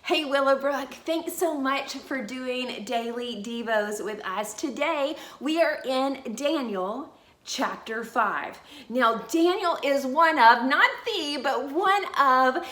Hey Willowbrook, thanks so much for doing Daily Devos with us. Today we are in Daniel chapter 5. Now Daniel is one of, not the, but one of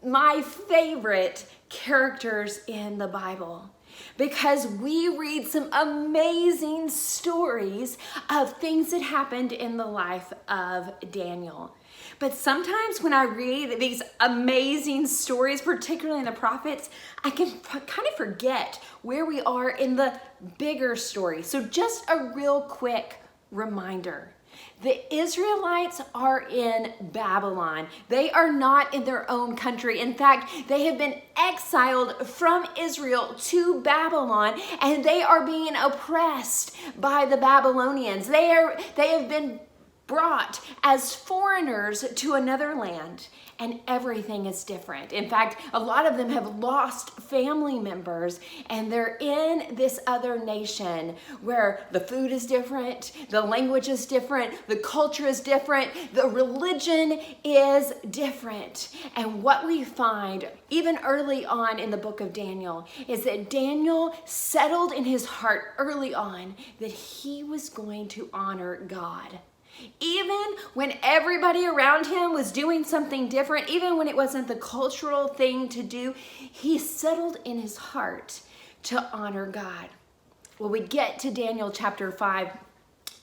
my favorite characters in the Bible, because we read some amazing stories of things that happened in the life of Daniel. But sometimes when I read these amazing stories, particularly in the prophets, I can kind of forget where we are in the bigger story. So just a real quick reminder. The Israelites are in Babylon. They are not in their own country. In fact, they have been exiled from Israel to Babylon, and they are being oppressed by the Babylonians. They have been brought as foreigners to another land, and everything is different. In fact, a lot of them have lost family members, and they're in this other nation where the food is different, the language is different, the culture is different, the religion is different. And what we find even early on in the book of Daniel is that Daniel settled in his heart early on that he was going to honor God. Even when everybody around him was doing something different, even when it wasn't the cultural thing to do, he settled in his heart to honor God. Well, we get to Daniel chapter 5,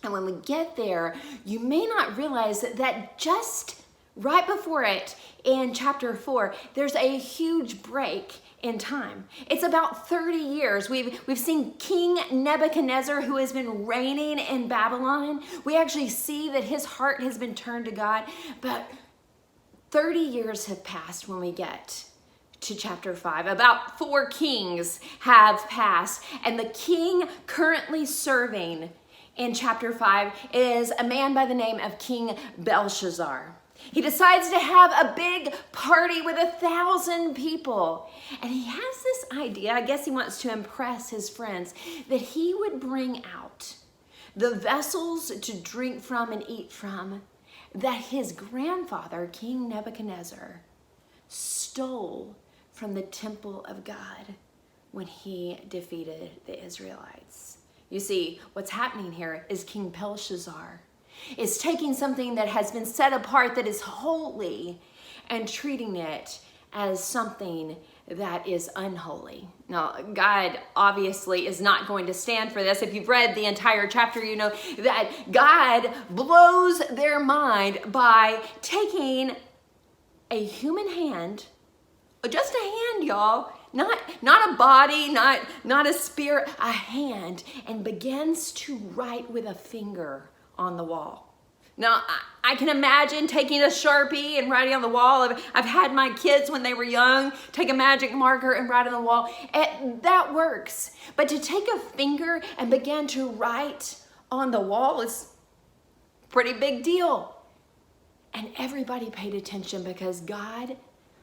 and when we get there, you may not realize that just right before it in chapter 4, there's a huge break in time. It's about 30 years. We've seen King Nebuchadnezzar, who has been reigning in Babylon. We actually see that his heart has been turned to God, but 30 years have passed when we get to chapter 5. About 4 kings have passed, and the king currently serving in chapter 5 is a man by the name of King Belshazzar. He decides to have a big party with 1,000 people. And he has this idea, I guess he wants to impress his friends, that he would bring out the vessels to drink from and eat from that his grandfather, King Nebuchadnezzar, stole from the temple of God when he defeated the Israelites. You see, what's happening here is King Belshazzar is taking something that has been set apart, that is holy, and treating it as something that is unholy. Now, God obviously is not going to stand for this. If you've read the entire chapter, you know that God blows their mind by taking a human hand, just a hand, y'all, not a body, not a spirit, a hand, and begins to write with a finger on the wall. Now, I can imagine taking a Sharpie and writing on the wall. I've had my kids when they were young take a magic marker and write on the wall. That works. But to take a finger and begin to write on the wall is a pretty big deal. And everybody paid attention because God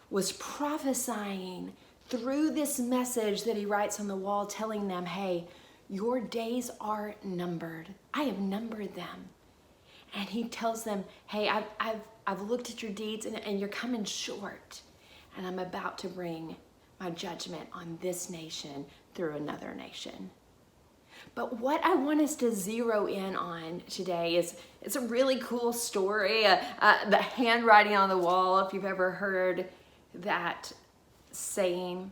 was prophesying through this message that he writes on the wall, telling them, hey, your days are numbered. I have numbered them. And he tells them, hey, I've looked at your deeds and you're coming short. And I'm about to bring my judgment on this nation through another nation. But what I want us to zero in on today is it's a really cool story. The handwriting on the wall, if you've ever heard that saying.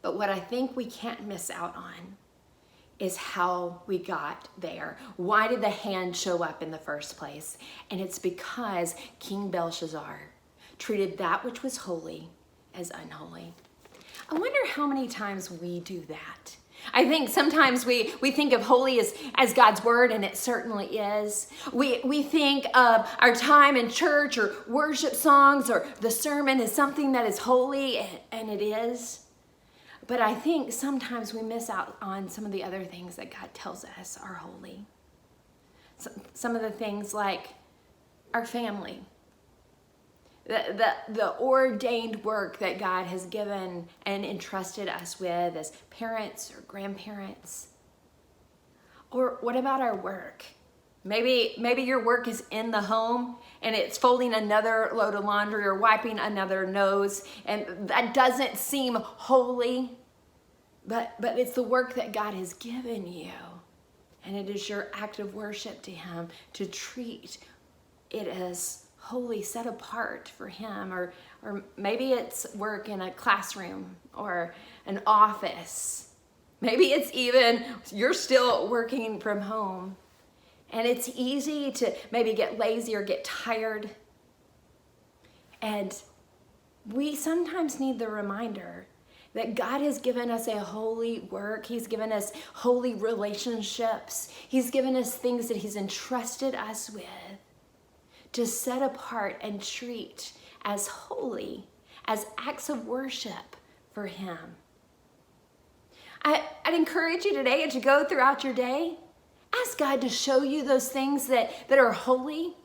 But what I think we can't miss out on is how we got there. Why did the hand show up in the first place? And it's because King Belshazzar treated that which was holy as unholy. I wonder how many times we do that. I think sometimes we think of holy as God's word, and it certainly is. We think of our time in church or worship songs or the sermon as something that is holy, and it is. But I think sometimes we miss out on some of the other things that God tells us are holy. Some of the things like our family, the ordained work that God has given and entrusted us with as parents or grandparents. Or what about our work? Maybe your work is in the home and it's folding another load of laundry or wiping another nose, and that doesn't seem holy, but it's the work that God has given you. And it is your act of worship to him to treat it as holy, set apart for him. Or maybe it's work in a classroom or an office. Maybe it's even you're still working from home. And it's easy to maybe get lazy or get tired. And we sometimes need the reminder that God has given us a holy work. He's given us holy relationships. He's given us things that he's entrusted us with to set apart and treat as holy, as acts of worship for him. I'd encourage you today as you go throughout your day, ask God to show you those things that are holy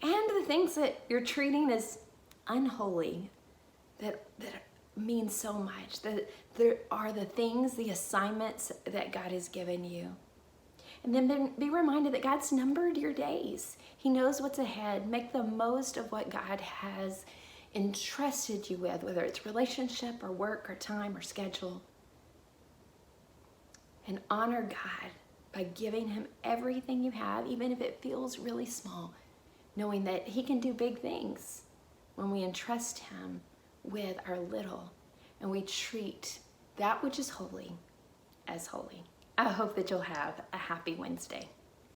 and the things that you're treating as unholy, that mean so much. That there are the things, the assignments that God has given you. And then be reminded that God's numbered your days. He knows what's ahead. Make the most of what God has entrusted you with, whether it's relationship or work or time or schedule. And honor God by giving him everything you have, even if it feels really small, knowing that he can do big things when we entrust him with our little and we treat that which is holy as holy. I hope that you'll have a happy Wednesday.